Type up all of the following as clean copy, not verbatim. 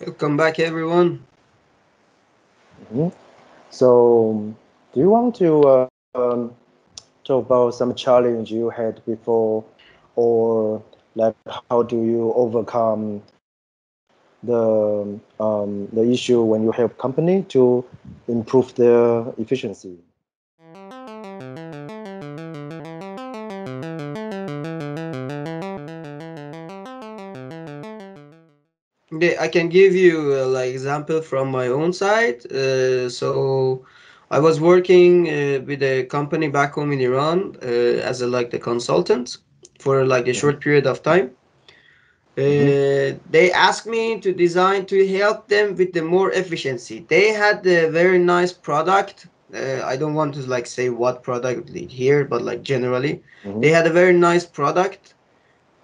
Welcome back, everyone. Mhm. So, do you want to talk about some challenge you had before, or like how do you overcome the issue when you help company to improve their efficiency? Yeah, I can give you like example from my own side. So I was working with a company back home in Iran as a like the consultant for like a Hmm. short period of time. Hmm. They asked me to design to help them with the more efficiency. They had a very nice product. I don't want to like say what product here, but like generally, they Hmm. had a very nice product.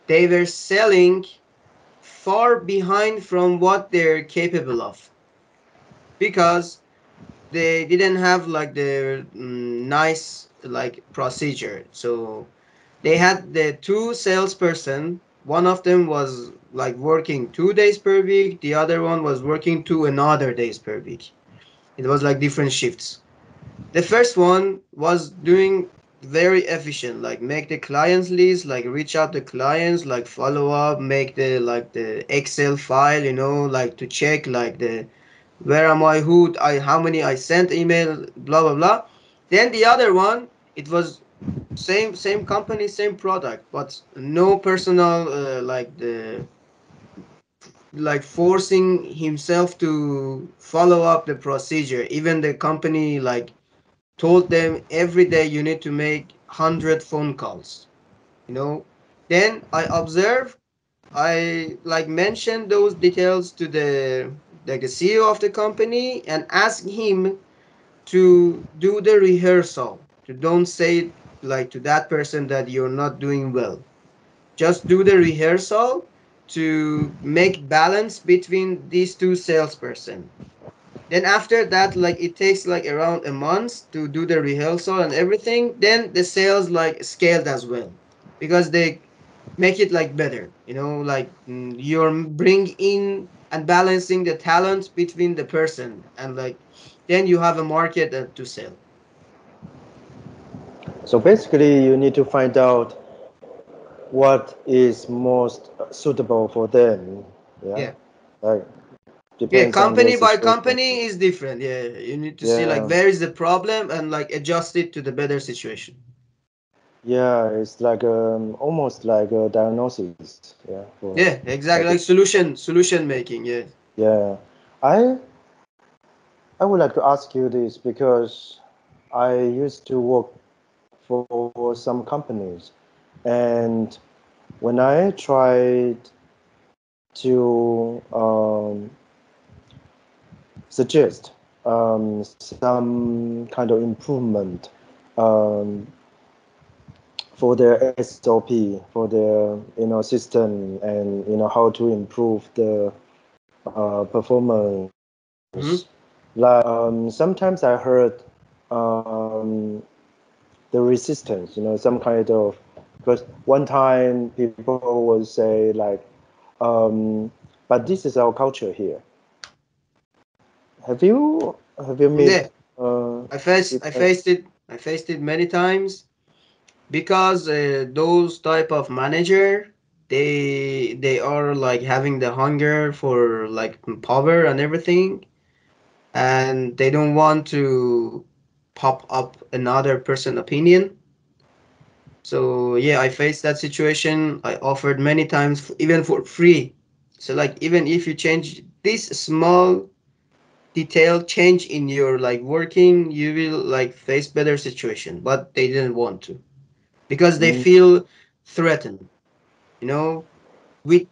They were selling far behind from what they're capable of because they didn't have like the nice like procedure. So they had the two salesperson. One of them was like working 2 days per week. The other one was working two another days per week. It was like different shifts. The first one was doing very efficient, like make the clients list, like reach out to clients, like follow up, make the like the Excel file, like to check like the where am I, who I, how many I sent email, blah blah blah. Then the other one, it was same company, same product, but no personal like the like forcing himself to follow up the procedure. Even the company like told them every day you need to make 100 phone calls, you know. Then I observe, I like mentioned those details to the like the CEO of the company and ask him to do the rehearsal, to don't say like to that person that you're not doing well. Just do the rehearsal to make balance between these two salesperson. Then after that, like it takes like around a month to do the rehearsal and everything. Then the sales like scaled as well because they make it like better. Like you're bring in and balancing the talent between the person and like then you have a market to sell. So basically, you need to find out what is most suitable for them. Yeah, Yeah. like Yeah, depends on their company by situation. company is different. Yeah, you need to see like Yeah, where is the problem and like adjust it to the better situation. yeah, it's like almost like a diagnosis. Yeah, for Yeah, like exactly. Like solution making. Yeah. yeah. I I would like to ask you this because I used to work for some companies, and when I tried to suggest some kind of improvement um, for their SOP, for their system, and how to improve the performance. Hmm. Like sometimes I heard um, the resistance, some kind of because one time people would say like, um, but this is our culture here. Have you met Yeah, I people? faced it many times because those type of manager they are like having the hunger for like power and everything, and they don't want to pop up another person opinion. So yeah, I faced that situation. I offered many times, even for free. So like even if you change this small detail change in your like working, you will like face better situation. But they didn't want to because they Mm, feel threatened. You know,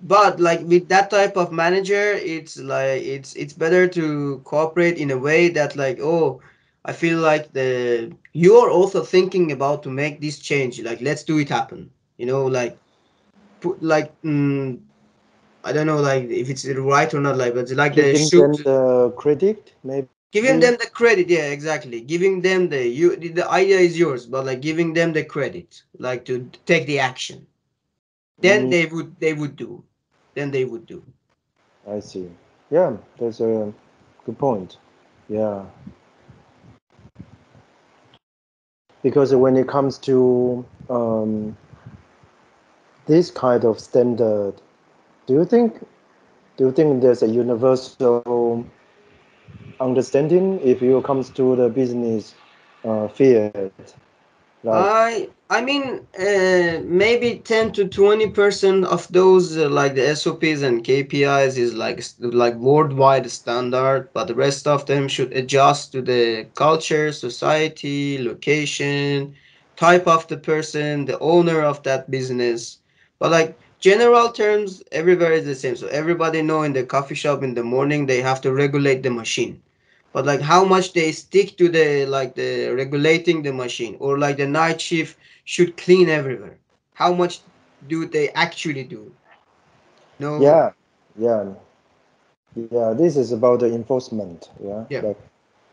but like with that type of manager, it's like it's better to cooperate in a way that like, oh, I feel like the you're also thinking about to make this change, like let's do it happen. Like put like I don't know like if it's right or not, like but like the giving shoot, them the credit, maybe. giving them the credit. Yeah, exactly, giving them the idea is yours, but like giving them the credit, like to take the action. Then Mm, they would do. Then they would do. I see. Yeah, that's a good point. Yeah, because when it comes to this kind of standard, do you think do you think there's a universal understanding if it comes to the business field? Like, I mean, maybe 10 to 20% of those like the SOPs and KPIs is like worldwide standard, but the rest of them should adjust to the culture, society, location, type of the person, the owner of that business. But like general terms, everywhere is the same. So everybody know in the coffee shop in the morning they have to regulate the machine, but like how much they stick to the like the regulating the machine, or like the night shift should clean everywhere, how much do they actually do? No. yeah, yeah, yeah. This is about the enforcement. Yeah, Yeah. like,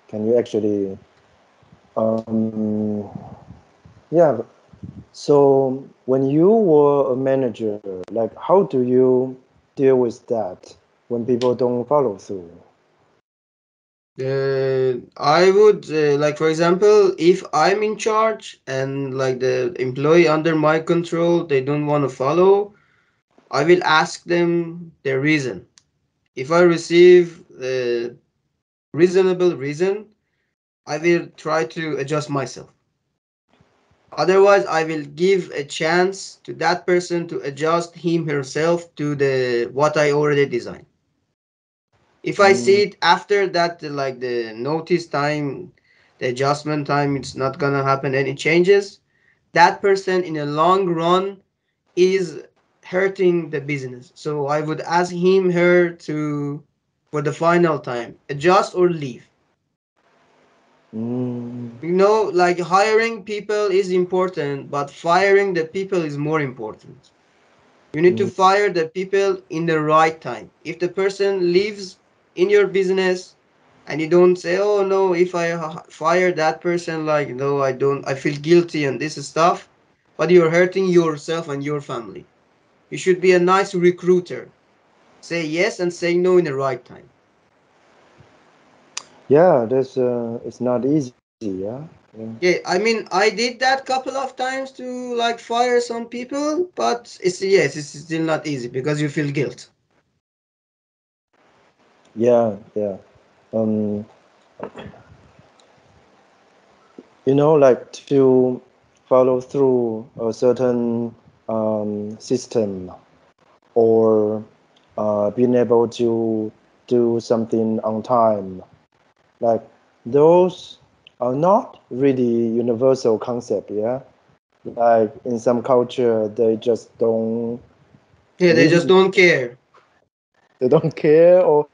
can you actually, um, yeah. So when you were a manager, like, how do you deal with that when people don't follow through? I would like for example, if I'm in charge and like the employee under my control they don't want to follow, I will ask them the reason. If I receive a reasonable reason, I will try to adjust myself. Otherwise, I will give a chance to that person to adjust him herself to the what I already designed. If I Mm, see it after that, like the notice time, the adjustment time, it's not gonna happen any changes. That person in a long run is hurting the business. So I would ask him, her to, for the final time, adjust or leave. mm, Like hiring people is important, but firing the people is more important. You need to mm, fire the people in the right time. If the person leaves in your business and you don't say, oh no, if I fire that person, like, no, I don't, I feel guilty and this stuff, but you're hurting yourself and your family. You should be a nice recruiter. Say yes and say no in the right time. yeah, that's it's not easy. Yeah, yeah. Yeah, I mean, I did that couple of times to like fire some people, but yes, it's still not easy because you feel guilt. Yeah, yeah. Um, like, to follow through a certain system, or being able to do something on time. Like, those are not really universal concept, yeah. Like, in some culture, they just don't Yeah, they just really, don't care. they don't care, or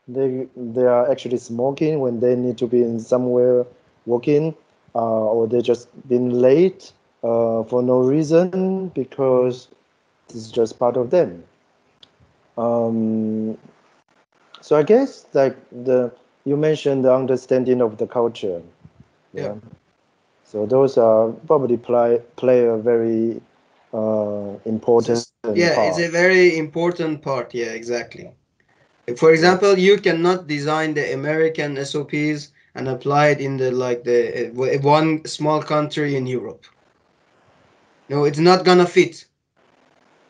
they are actually smoking when they need to be in somewhere working, or they just been late for no reason because this is just part of them. Um, so I guess, like, the you mentioned the understanding of the culture, Yeah. yeah. So those are probably play a very important Yeah, part. it's a very important part. Yeah, exactly. For Yeah. example, you cannot design the American SOPs and apply it in the like the one small country in Europe. No, it's not gonna fit.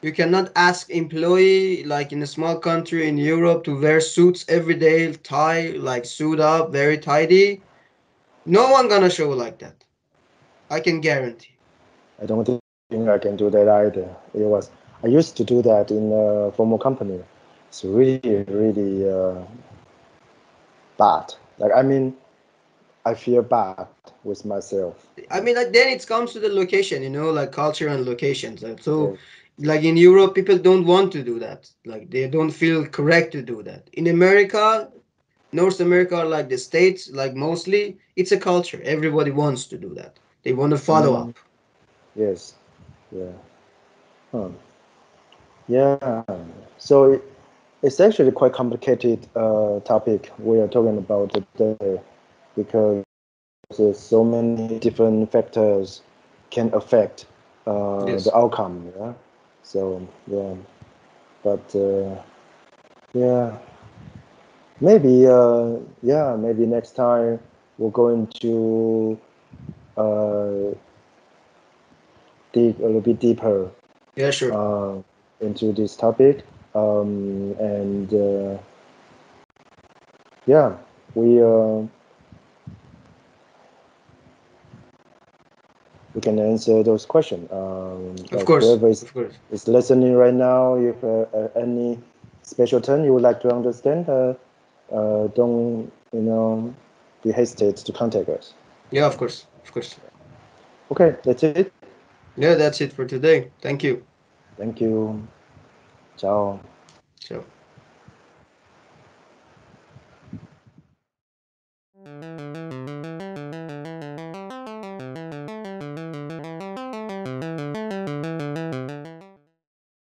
You cannot ask employee like in a small country in Europe to wear suits every day, tie like suit up, very tidy. No one gonna show like that. I can guarantee. I don't think I can do that either. I used to do that in a former company. It's really, really bad. Like, I mean, I feel bad with myself. I mean, like, then it comes to the location, like culture and locations. Yeah. So, like in Europe, people don't want to do that. Like, they don't feel correct to do that. In America, North America, like the States, like mostly, it's a culture. Everybody wants to do that. They want to follow Mm, up. yes. Yeah. Huh. Yeah. So it's actually quite complicated topic we are talking about today, because so many different factors can affect the Yes. outcome. Yeah. So, yeah. But yeah. Maybe, yeah, maybe next time we're going to uh, dig a little bit deeper Yeah, sure. uh, into this topic. And yeah, we we can answer those questions. Of Like course. whoever Of course. is listening right now, if any special term you would like to understand, don't be hesitate to contact us. Yeah, of course. Of course. Okay, that's it. Yeah, that's it for today. Thank you. Thank you. Ciao. So.